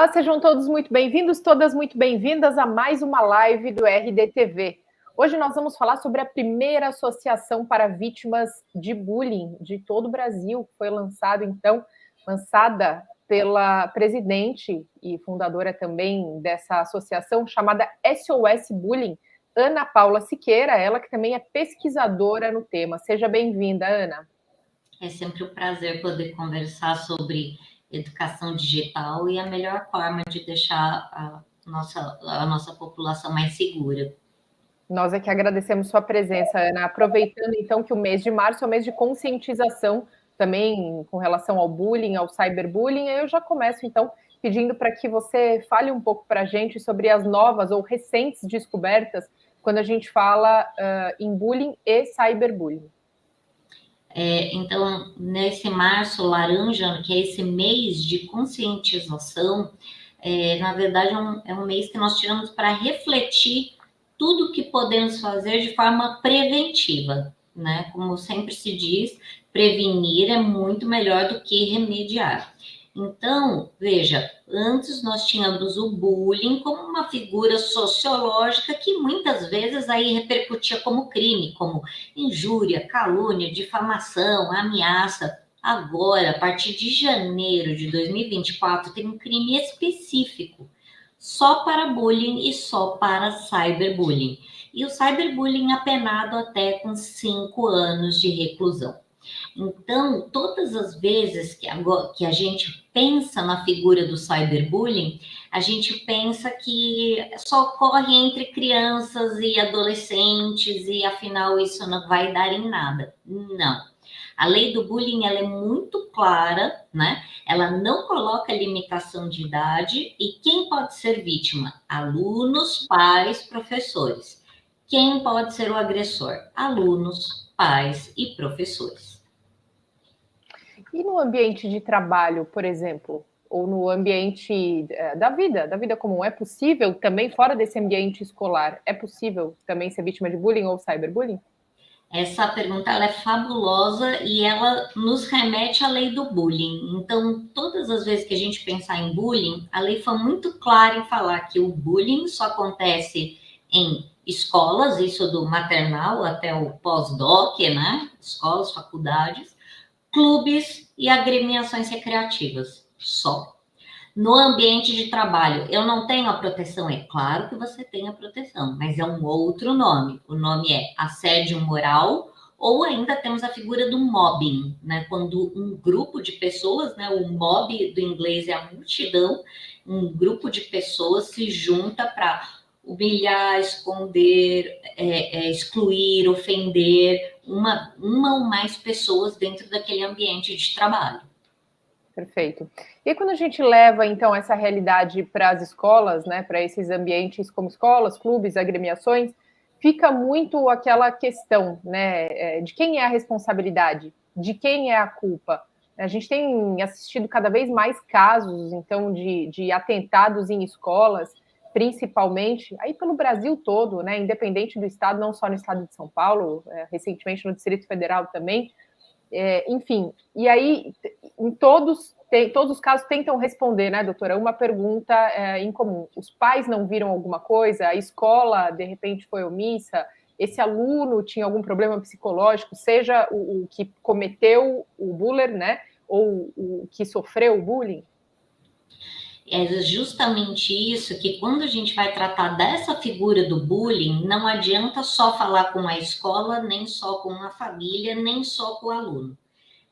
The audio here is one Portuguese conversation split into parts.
Olá, sejam todos muito bem-vindos, todas muito bem-vindas a mais uma live do RDTV. Hoje nós vamos falar sobre a primeira associação para vítimas de bullying de todo o Brasil, que foi lançada pela presidente e fundadora também dessa associação, chamada SOS Bullying, Ana Paula Siqueira, ela que também é pesquisadora no tema. Seja bem-vinda, Ana. É sempre um prazer poder conversar sobre educação digital e a melhor forma de deixar a nossa população mais segura. Nós é que agradecemos sua presença, Ana. Aproveitando, então, que o mês de março é o mês de conscientização também com relação ao bullying, ao cyberbullying, eu já começo, então, pedindo para que você fale um pouco para a gente sobre as novas ou recentes descobertas quando a gente fala em bullying e cyberbullying. Então, nesse março laranja, que é esse mês de conscientização, na verdade é um mês que nós tiramos para refletir tudo que podemos fazer de forma preventiva, né? Como sempre se diz, prevenir é muito melhor do que remediar. Então, veja, antes nós tínhamos o bullying como uma figura sociológica que muitas vezes aí repercutia como crime, como injúria, calúnia, difamação, ameaça. Agora, a partir de janeiro de 2024, tem um crime específico só para bullying e só para cyberbullying. E o cyberbullying é penado até com 5 anos de reclusão. Então, todas as vezes que a gente pensa na figura do cyberbullying, a gente pensa que só ocorre entre crianças e adolescentes e, afinal, isso não vai dar em nada. Não. A lei do bullying ela é muito clara, né? Ela não coloca limitação de idade e quem pode ser vítima? Alunos, pais, professores. Quem pode ser o agressor? Alunos, pais e professores. E no ambiente de trabalho, por exemplo, ou no ambiente da vida comum, é possível também, fora desse ambiente escolar, é possível também ser vítima de bullying ou cyberbullying? Essa pergunta ela é fabulosa e ela nos remete à lei do bullying. Então, todas as vezes que a gente pensar em bullying, a lei foi muito clara em falar que o bullying só acontece em escolas, isso do maternal até o pós-doc, né? Escolas, faculdades, clubes e agremiações recreativas, só. No ambiente de trabalho, eu não tenho a proteção? É claro que você tem a proteção, mas é um outro nome. O nome é assédio moral, ou ainda temos a figura do mobbing, né? Quando um grupo de pessoas, né? O mob do inglês é a multidão, um grupo de pessoas se junta para humilhar, esconder, excluir, ofender uma ou mais pessoas dentro daquele ambiente de trabalho. Perfeito. E quando a gente leva, então, essa realidade para as escolas, né, para esses ambientes como escolas, clubes, agremiações, fica muito aquela questão, né, de quem é a responsabilidade, de quem é a culpa. A gente tem assistido cada vez mais casos, então, de atentados em escolas, principalmente, aí pelo Brasil todo, né, independente do estado, não só no estado de São Paulo, recentemente no Distrito Federal também, enfim, e aí em todos os casos tentam responder, né, doutora, uma pergunta em comum. Os pais não viram alguma coisa? A escola, de repente, foi omissa? Esse aluno tinha algum problema psicológico, seja o que cometeu o bullying, né, ou o que sofreu o bullying? É justamente isso que quando a gente vai tratar dessa figura do bullying, não adianta só falar com a escola, nem só com a família, nem só com o aluno.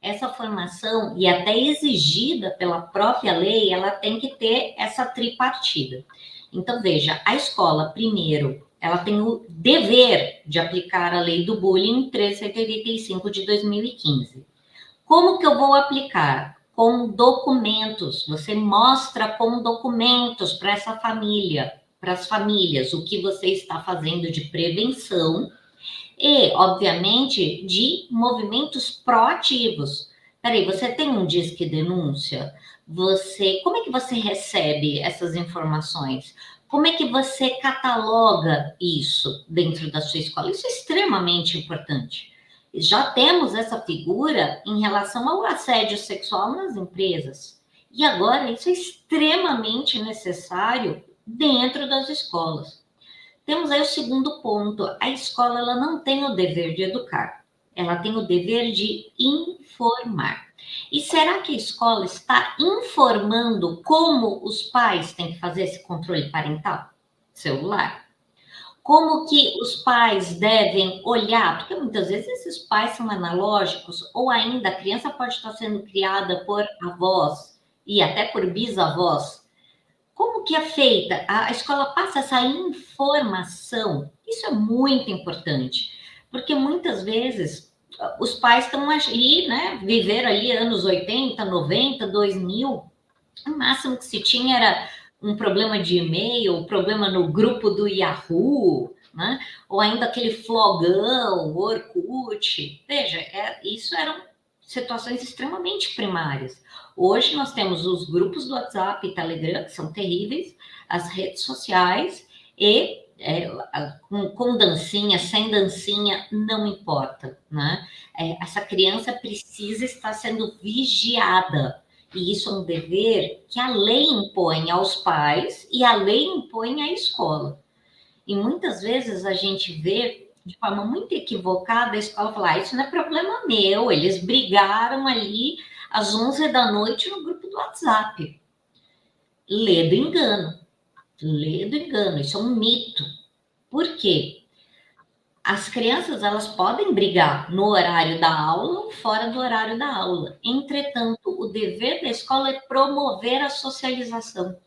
Essa formação, e até exigida pela própria lei, ela tem que ter essa tripartida. Então, veja, a escola, primeiro, ela tem o dever de aplicar a lei do bullying 1385 de 2015. Como que eu vou aplicar? Com documentos. Você mostra com documentos para essa família, para as famílias, o que você está fazendo de prevenção e, obviamente, de movimentos proativos. Peraí, você tem um disque denúncia? Como é que você recebe essas informações? Como é que você cataloga isso dentro da sua escola? Isso é extremamente importante. Já temos essa figura em relação ao assédio sexual nas empresas. E agora isso é extremamente necessário dentro das escolas. Temos aí o segundo ponto. A escola ela não tem o dever de educar, ela tem o dever de informar. E será que a escola está informando como os pais têm que fazer esse controle parental? Celular. Como que os pais devem olhar? Porque muitas vezes esses pais são analógicos, ou ainda a criança pode estar sendo criada por avós e até por bisavós. Como que é feita? A escola passa essa informação. Isso é muito importante, porque muitas vezes os pais estão ali, né? Viveram ali anos 80, 90, 2000. O máximo que se tinha era um problema de e-mail, um problema no grupo do Yahoo, né? Ou ainda aquele flogão, Orkut. Veja, isso eram situações extremamente primárias. Hoje nós temos os grupos do WhatsApp e Telegram, que são terríveis, as redes sociais e com dancinha, sem dancinha, não importa, né? Essa criança precisa estar sendo vigiada. E isso é um dever que a lei impõe aos pais e a lei impõe à escola. E muitas vezes a gente vê de forma muito equivocada a escola falar: isso não é problema meu, eles brigaram ali às 11 da noite no grupo do WhatsApp. Lê do engano. Lê do engano. Isso é um mito. Por quê? As crianças elas podem brigar no horário da aula ou fora do horário da aula. Entretanto, o dever da escola é promover a socialização.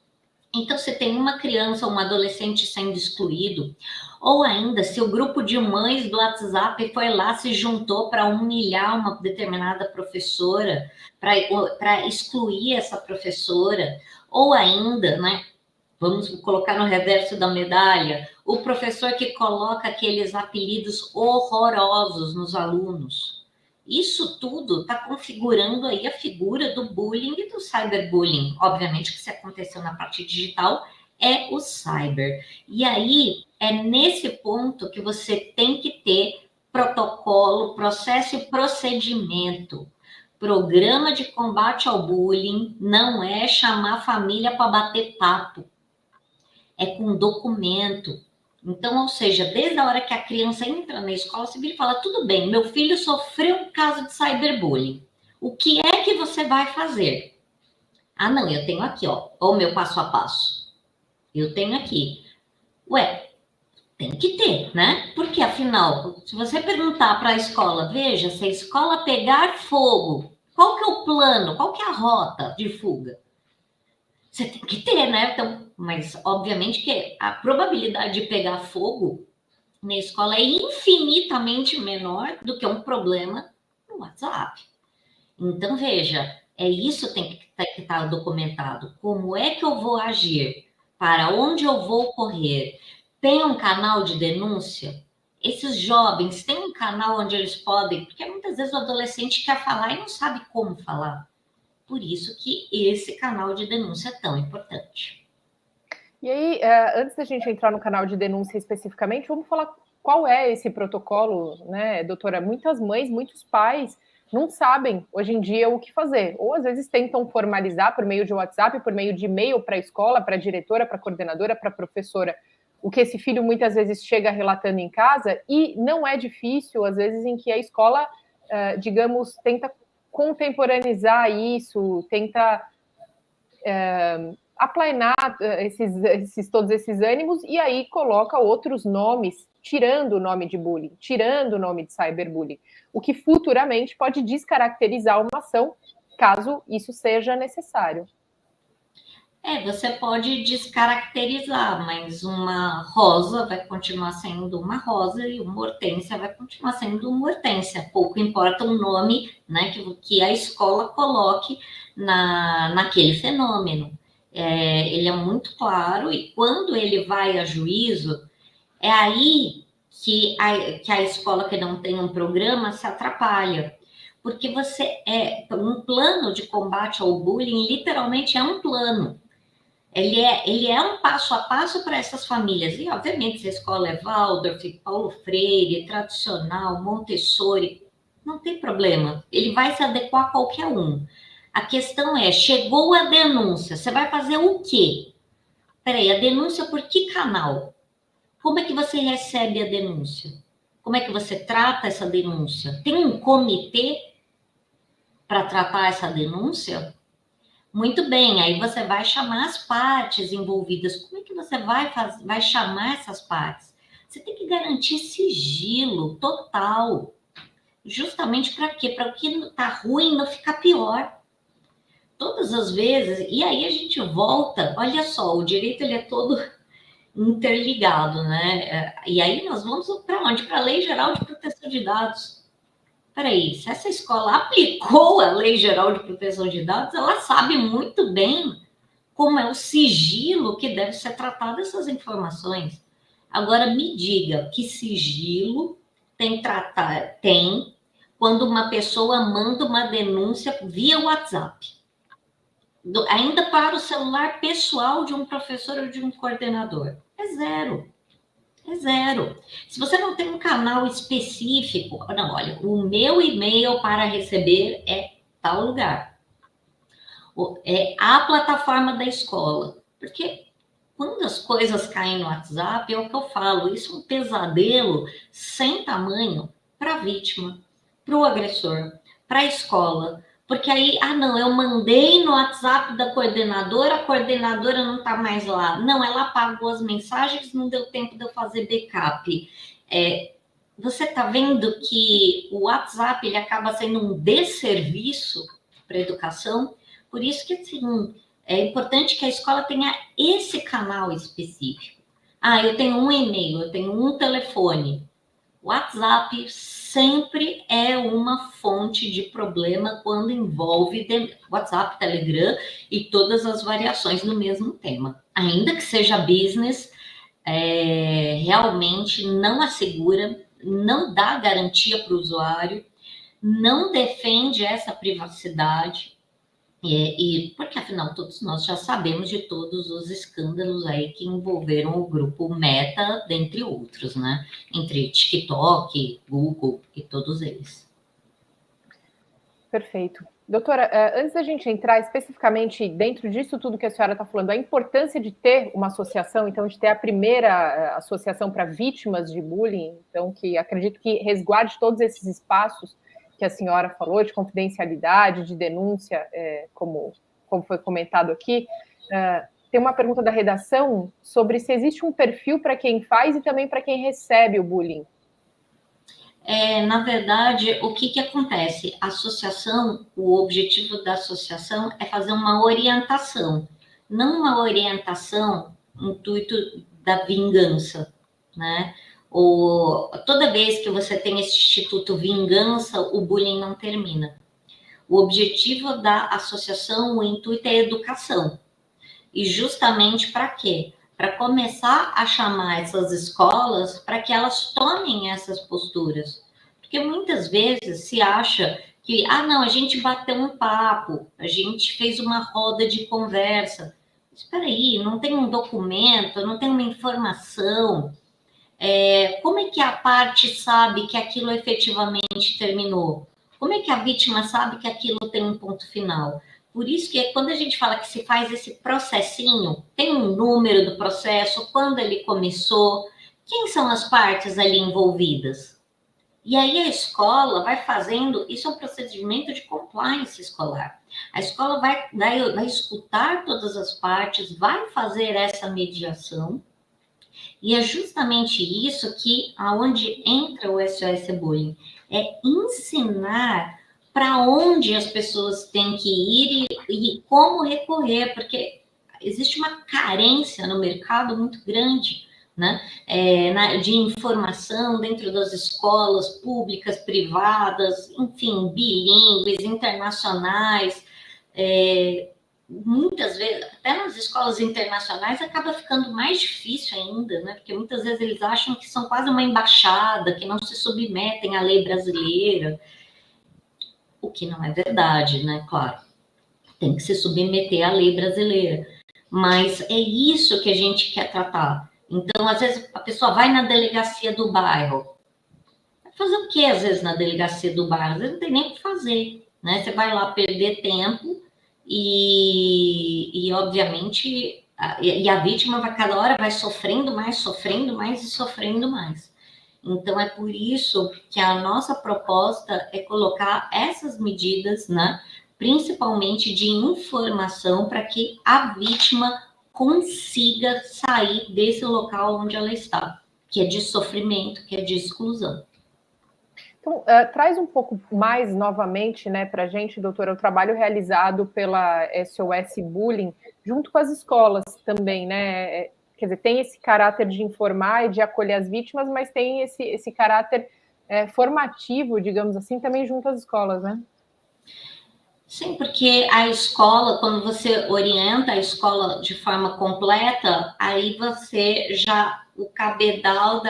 Então, se tem uma criança ou um adolescente sendo excluído, ou ainda se o grupo de mães do WhatsApp foi lá, se juntou para humilhar uma determinada professora, para excluir essa professora, ou ainda, né? Vamos colocar no reverso da medalha, o professor que coloca aqueles apelidos horrorosos nos alunos. Isso tudo está configurando aí a figura do bullying e do cyberbullying. Obviamente que se aconteceu na parte digital, é o cyber. E aí, é nesse ponto que você tem que ter protocolo, processo e procedimento. Programa de combate ao bullying não é chamar a família para bater papo, é com documento. Então, ou seja, desde a hora que a criança entra na escola, você vira e fala: tudo bem, meu filho sofreu um caso de cyberbullying. O que é que você vai fazer? Ah, não, eu tenho aqui, ó o meu passo a passo. Eu tenho aqui. Ué, tem que ter, né? Porque, afinal, se você perguntar para a escola, veja, se a escola pegar fogo, qual que é o plano? Qual que é a rota de fuga? Você tem que ter, né? Então, mas, obviamente, que a probabilidade de pegar fogo na escola é infinitamente menor do que um problema no WhatsApp. Então, veja, isso tem que estar documentado. Como é que eu vou agir? Para onde eu vou correr? Tem um canal de denúncia? Esses jovens têm um canal onde eles podem, porque muitas vezes o adolescente quer falar e não sabe como falar. Por isso que esse canal de denúncia é tão importante. E aí, antes da gente entrar no canal de denúncia especificamente, vamos falar qual é esse protocolo, né, doutora? Muitas mães, muitos pais não sabem hoje em dia o que fazer, ou às vezes tentam formalizar por meio de WhatsApp, por meio de e-mail para a escola, para a diretora, para a coordenadora, para a professora, o que esse filho muitas vezes chega relatando em casa, e não é difícil, às vezes, em que a escola, digamos, tenta contemporaneizar isso, tenta aplainar todos esses ânimos e aí coloca outros nomes, tirando o nome de bullying, tirando o nome de cyberbullying, o que futuramente pode descaracterizar uma ação, caso isso seja necessário. Você pode descaracterizar, mas uma rosa vai continuar sendo uma rosa e uma hortência vai continuar sendo uma hortência. Pouco importa o nome, né, que a escola coloque naquele fenômeno. Ele é muito claro e quando ele vai a juízo, é aí que a escola que não tem um programa se atrapalha. Porque um plano de combate ao bullying literalmente é um plano. Ele é um passo a passo para essas famílias. E, obviamente, se a escola é Waldorf, Paulo Freire, tradicional, Montessori, não tem problema. Ele vai se adequar a qualquer um. A questão é, chegou a denúncia, você vai fazer o quê? Peraí, a denúncia por que canal? Como é que você recebe a denúncia? Como é que você trata essa denúncia? Tem um comitê para tratar essa denúncia? Muito bem, aí você vai chamar as partes envolvidas. Como é que você vai chamar essas partes? Você tem que garantir sigilo total. Justamente para quê? Para o que está ruim não ficar pior. Todas as vezes, e aí a gente volta, olha só, o direito ele é todo interligado, né? E aí nós vamos para onde? Para a Lei Geral de Proteção de Dados. Peraí, se essa escola aplicou a Lei Geral de Proteção de Dados, ela sabe muito bem como é o sigilo que deve ser tratado essas informações. Agora me diga, que sigilo tem quando uma pessoa manda uma denúncia via WhatsApp? Ainda para o celular pessoal de um professor ou de um coordenador. É zero. É zero. Se você não tem um canal específico, não, olha, o meu e-mail para receber é tal lugar. É a plataforma da escola. Porque quando as coisas caem no WhatsApp, é o que eu falo, isso é um pesadelo sem tamanho para a vítima, para o agressor, para a escola. Porque aí, não, eu mandei no WhatsApp da coordenadora, a coordenadora não está mais lá. Não, ela apagou as mensagens, não deu tempo de eu fazer backup. Você está vendo que o WhatsApp ele acaba sendo um desserviço para a educação? Por isso que, assim, é importante que a escola tenha esse canal específico. Eu tenho um e-mail, eu tenho um telefone. O WhatsApp sempre é uma fonte de problema quando envolve WhatsApp, Telegram e todas as variações no mesmo tema. Ainda que seja business, realmente não assegura, não dá garantia para o usuário, não defende essa privacidade. Porque, afinal, todos nós já sabemos de todos os escândalos aí que envolveram o grupo Meta, dentre outros, né? Entre TikTok, Google e todos eles. Perfeito. Doutora, antes da gente entrar especificamente dentro disso tudo que a senhora está falando, a importância de ter uma associação, então, de ter a primeira associação para vítimas de bullying, então, que acredito que resguarde todos esses espaços que a senhora falou, de confidencialidade, de denúncia, como foi comentado aqui. Tem uma pergunta da redação sobre se existe um perfil para quem faz e também para quem recebe o bullying. Na verdade, o que acontece? A associação, o objetivo da associação é fazer uma orientação, não uma orientação no intuito da vingança, né? Toda vez que você tem esse instituto vingança, o bullying não termina. O objetivo da associação, o intuito é educação. E justamente para quê? Para começar a chamar essas escolas para que elas tomem essas posturas. Porque muitas vezes se acha que, não, a gente bateu um papo, a gente fez uma roda de conversa. Espera aí, não tem um documento, não tem uma informação. Como é que a parte sabe que aquilo efetivamente terminou? Como é que a vítima sabe que aquilo tem um ponto final? Por isso que quando a gente fala que se faz esse processinho, tem um número do processo, quando ele começou, quem são as partes ali envolvidas? E aí a escola vai fazendo, isso é um procedimento de compliance escolar. A escola vai escutar todas as partes, vai fazer essa mediação, e é justamente isso que, aonde entra o SOS Bullying, é ensinar para onde as pessoas têm que ir e como recorrer, porque existe uma carência no mercado muito grande, né? De informação dentro das escolas públicas, privadas, enfim, bilíngues, internacionais. Muitas vezes, até nas escolas internacionais, acaba ficando mais difícil ainda, né? Porque muitas vezes eles acham que são quase uma embaixada, que não se submetem à lei brasileira, o que não é verdade, né? Claro, tem que se submeter à lei brasileira, mas é isso que a gente quer tratar. Então, às vezes, a pessoa vai na delegacia do bairro. Vai fazer o que, às vezes, na delegacia do bairro? Às vezes não tem nem o que fazer, né? Você vai lá perder tempo e obviamente, a vítima cada hora vai sofrendo mais e sofrendo mais. Então, é por isso que a nossa proposta é colocar essas medidas, né, principalmente de informação, para que a vítima consiga sair desse local onde ela está, que é de sofrimento, que é de exclusão. Então, traz um pouco mais novamente, né, para a gente, doutora, o trabalho realizado pela SOS Bullying, junto com as escolas também, né? Quer dizer, tem esse caráter de informar e de acolher as vítimas, mas tem esse caráter formativo, digamos assim, também junto às escolas, né? Sim, porque a escola, quando você orienta a escola de forma completa, aí você já, o cabedal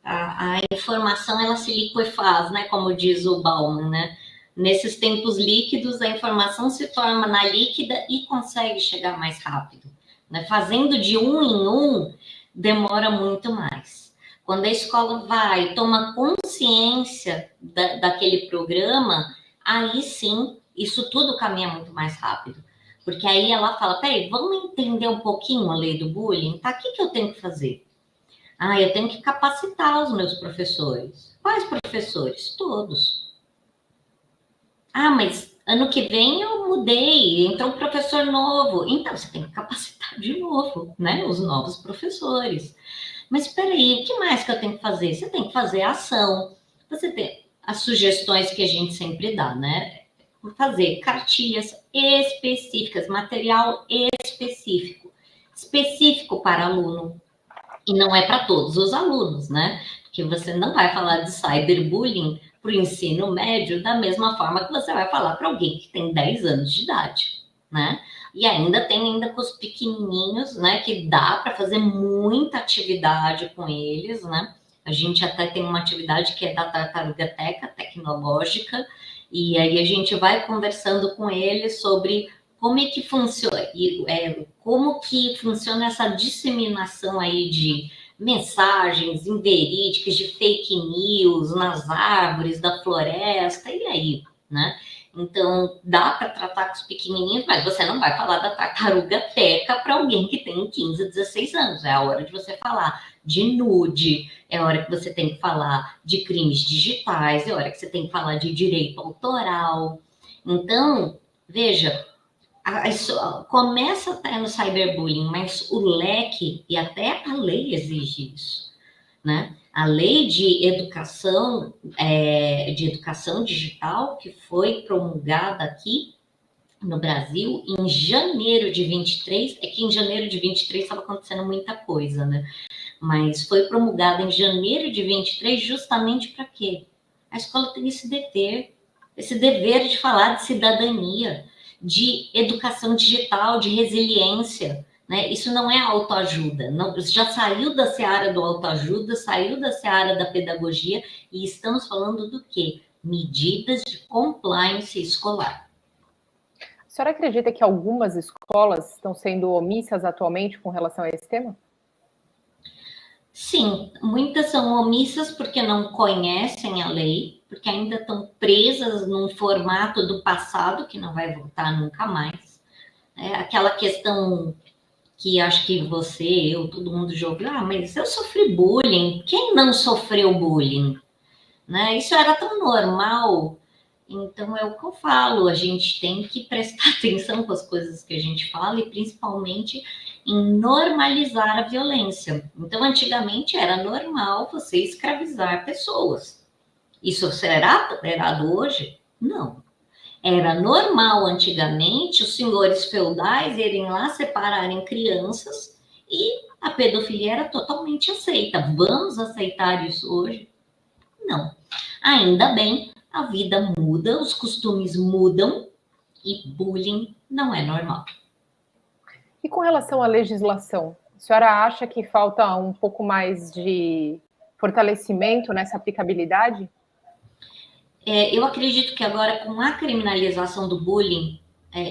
a informação, ela se liquefaz, né? Como diz o Bauman, né? Nesses tempos líquidos, a informação se torna líquida e consegue chegar mais rápido, né? Fazendo de um em um, demora muito mais. Quando a escola vai, toma consciência daquele programa, aí sim, isso tudo caminha muito mais rápido. Porque aí ela fala, peraí, vamos entender um pouquinho a lei do bullying? Tá, o que eu tenho que fazer? Eu tenho que capacitar os meus professores. Quais professores? Todos. Mas ano que vem eu mudei, entrou um professor novo. Então, você tem que capacitar de novo, né? Os novos professores. Mas espera aí, o que mais que eu tenho que fazer? Você tem que fazer a ação. Você tem as sugestões que a gente sempre dá, né? Fazer cartilhas específicas, material específico para aluno. E não é para todos os alunos, né? Porque você não vai falar de cyberbullying para o ensino médio da mesma forma que você vai falar para alguém que tem 10 anos de idade, né? E ainda tem com os pequenininhos, né? Que dá para fazer muita atividade com eles, né? A gente até tem uma atividade que é da tartarugateca tecnológica, e aí a gente vai conversando com eles sobre como é que funciona, como que funciona essa disseminação aí de mensagens inverídicas, de fake news nas árvores da floresta, e aí, né? Então, dá para tratar com os pequenininhos, mas você não vai falar da tartaruga teca para alguém que tem 15, 16 anos. É a hora de você falar de nude, é a hora que você tem que falar de crimes digitais, é a hora que você tem que falar de direito autoral. Então, veja, começa até no cyberbullying, mas o leque e até a lei exige isso, né? A lei de educação digital, que foi promulgada aqui no Brasil em janeiro de 23, é que em janeiro de 23 estava acontecendo muita coisa, né? Mas foi promulgada em janeiro de 23 justamente para quê? A escola tem esse dever de falar de cidadania, de educação digital, de resiliência, né? Isso não é autoajuda, não, já saiu da seara do autoajuda, saiu da seara da pedagogia e estamos falando do quê? Medidas de compliance escolar. A senhora acredita que algumas escolas estão sendo omissas atualmente com relação a esse tema? Sim, muitas são omissas porque não conhecem a lei, porque ainda estão presas num formato do passado que não vai voltar nunca mais. Aquela questão que acho que você, eu, todo mundo já ouviu, mas eu sofri bullying, quem não sofreu bullying? Né? Isso era tão normal. Então é o que eu falo, a gente tem que prestar atenção com as coisas que a gente fala e principalmente em normalizar a violência. Então, antigamente era normal você escravizar pessoas. Isso será tolerado hoje? Não. Era normal antigamente os senhores feudais irem lá separarem crianças e a pedofilia era totalmente aceita. Vamos aceitar isso hoje? Não. Ainda bem, a vida muda, os costumes mudam e bullying não é normal. E com relação à legislação, a senhora acha que falta um pouco mais de fortalecimento nessa aplicabilidade? Eu acredito que agora, com a criminalização do bullying,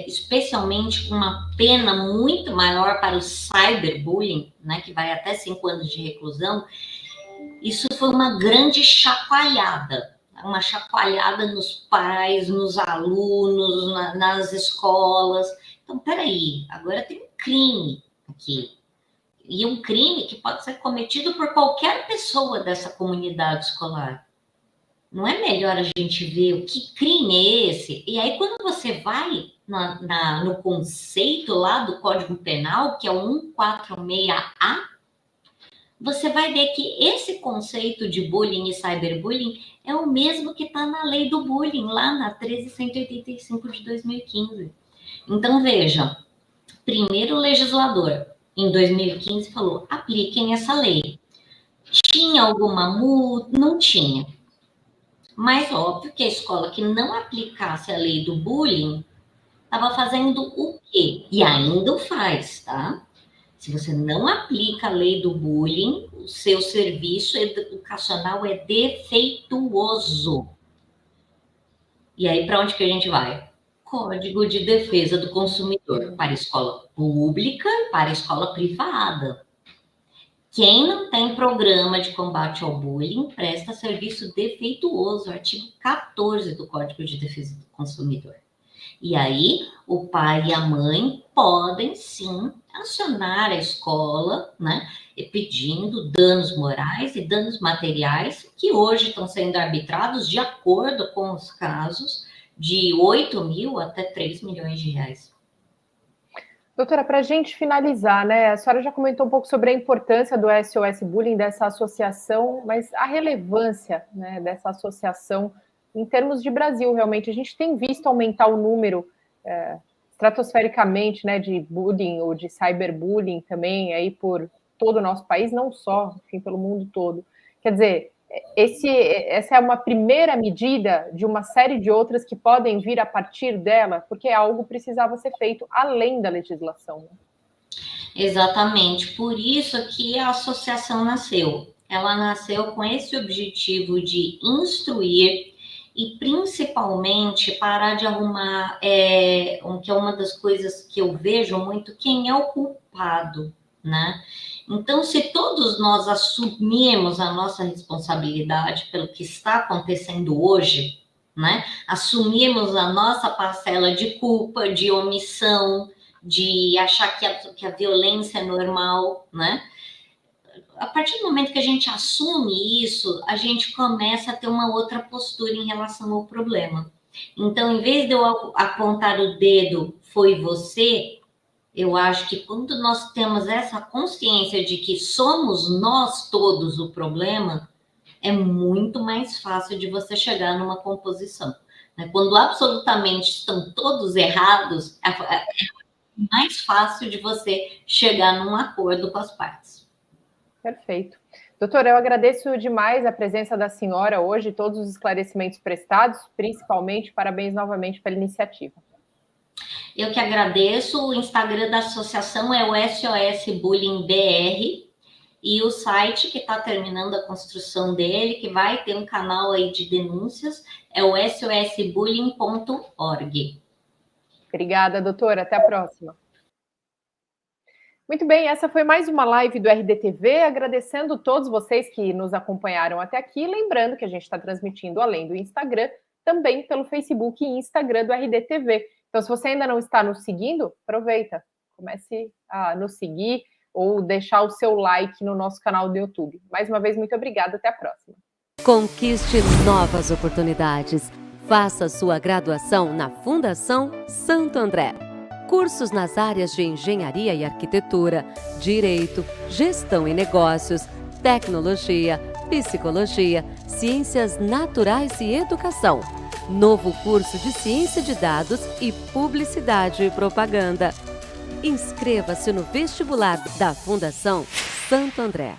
especialmente com uma pena muito maior para o cyberbullying, né, que vai até 5 anos de reclusão, isso foi uma grande chacoalhada. uma chacoalhada nos pais, nos alunos, nas escolas. Então, peraí, agora tem um crime aqui. E um crime que pode ser cometido por qualquer pessoa dessa comunidade escolar. Não é melhor a gente ver o que crime é esse? E aí, quando você vai no conceito lá do Código Penal, que é o 146A, você vai ver que esse conceito de bullying e cyberbullying é o mesmo que está na lei do bullying, lá na 13.185 de 2015. Então, veja, primeiro o legislador, em 2015, falou, apliquem essa lei. Tinha alguma multa? Não tinha. Mas óbvio que a escola que não aplicasse a lei do bullying estava fazendo o quê? E ainda o faz, tá? Se você não aplica a lei do bullying, o seu serviço educacional é defeituoso. E aí, para onde que a gente vai? Código de Defesa do Consumidor, para a escola pública e para a escola privada. Quem não tem programa de combate ao bullying presta serviço defeituoso, artigo 14 do Código de Defesa do Consumidor. E aí, o pai e a mãe podem, sim, acionar a escola, né, pedindo danos morais e danos materiais, que hoje estão sendo arbitrados de acordo com os casos de 8 mil até 3 milhões de reais. Doutora, para a gente finalizar, né? A senhora já comentou um pouco sobre a importância do SOS Bullying, dessa associação, mas a relevância, né, dessa associação em termos de Brasil, realmente. A gente tem visto aumentar o número estratosfericamente, né, de bullying ou de cyberbullying também aí por todo o nosso país, não só, enfim, pelo mundo todo. Quer dizer, essa é uma primeira medida de uma série de outras que podem vir a partir dela, porque algo precisava ser feito além da legislação. Né? Exatamente, por isso que a associação nasceu. Ela nasceu com esse objetivo de instruir e principalmente parar de arrumar, que é uma das coisas que eu vejo muito, quem é o culpado, né? Então, se todos nós assumirmos a nossa responsabilidade pelo que está acontecendo hoje, né? Assumirmos a nossa parcela de culpa, de omissão, de achar que a violência é normal, né? A partir do momento que a gente assume isso, a gente começa a ter uma outra postura em relação ao problema. Então, em vez de eu apontar o dedo, foi você, eu acho que quando nós temos essa consciência de que somos nós todos o problema, é muito mais fácil de você chegar numa composição. Quando absolutamente estão todos errados, é mais fácil de você chegar num acordo com as partes. Perfeito. Doutora, eu agradeço demais a presença da senhora hoje, todos os esclarecimentos prestados, principalmente, parabéns novamente pela iniciativa. Eu que agradeço. O Instagram da associação é o SOS Bullying BR e o site que está terminando a construção dele, que vai ter um canal aí de denúncias, é o sosbullying.org. Obrigada, doutora. Até a próxima. Muito bem, essa foi mais uma live do RDTV, agradecendo todos vocês que nos acompanharam até aqui, lembrando que a gente está transmitindo além do Instagram, também pelo Facebook e Instagram do RDTV. Então, se você ainda não está nos seguindo, aproveita, comece a nos seguir ou deixar o seu like no nosso canal do YouTube. Mais uma vez, muito obrigada, até a próxima. Conquiste novas oportunidades. Faça sua graduação na Fundação Santo André. Cursos nas áreas de Engenharia e Arquitetura, Direito, Gestão e Negócios, Tecnologia, Psicologia, Ciências Naturais e Educação. Novo curso de Ciência de Dados e Publicidade e Propaganda. Inscreva-se no vestibular da Fundação Santo André.